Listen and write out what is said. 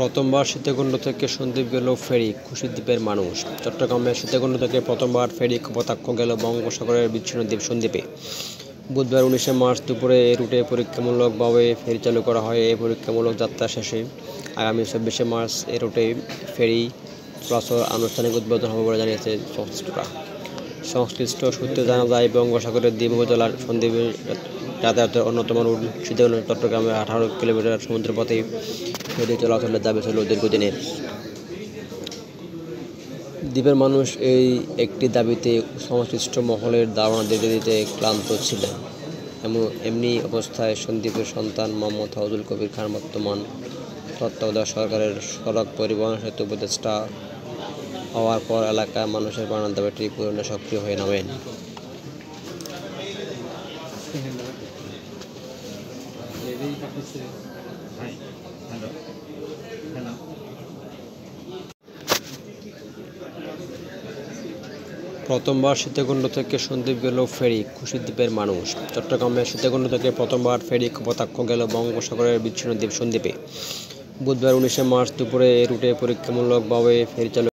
প্রথমবার সীতাকুণ্ড থেকে সন্দ্বীপ গেল ফেরি, খুশি দ্বীপের মানুষ। চট্টগ্রামের সীতাকুণ্ড থেকে প্রথমবার ফেরি কপোতাক্ষ গেল বঙ্গোপসাগরের বিচ্ছিন্ন দ্বীপ সন্দ্বীপে। বুধবার 19 মার্চ দুপুরে এই রুটে পরীক্ষামূলকভাবে ফেরি চালু করা হয়। এই পরীক্ষামূলক যাত্রা শেষে আগামী 24 মার্চ এই রুটে ফেরি চলাচল আনুষ্ঠানিক উদ্বোধন হবে বলে জানিয়েছে সংশ্লিষ্ট সূত্রে জানা যায়, বঙ্গোপসাগরের দ্বীপ উপজেলার সন্দ্বীপে যাতায়াতের অন্যতম রুট সীতাকুণ্ড চট্টগ্রামে 18 কিলোমিটার সমুদ্রপথে ফেরি চলাচলের দাবি ছিল দীর্ঘদিনের। দ্বীপের মানুষ এই একটি দাবিতে সংশ্লিষ্ট মহলের ধারণা দিতে দিতে ক্লান্ত ছিলেন। এমনি অবস্থায় সন্দ্বীপের সন্তান মোহাম্মদ ফাউজুল কবির খান বর্তমান তত্ত্বাবধায়ক সরকারের সড়ক পরিবহন সেতু উপদেষ্টা হওয়ার পর এলাকার মানুষের প্রাণের দাবিটি পূরণে সক্রিয় হয়ে নামেন। প্রথমবার সীতাকুণ্ড থেকে সন্দ্বীপ গেল ফেরি, খুশি দ্বীপের মানুষ। চট্টগ্রামের সীতাকুণ্ড থেকে প্রথমবার ফেরি কপোতাক্ষ গেল বঙ্গোপসাগরের বিচ্ছিন্ন দ্বীপ সন্দ্বীপে। বুধবার 19 মার্চ দুপুরে এই রুটে পরীক্ষামূলকভাবে ফেরি চালু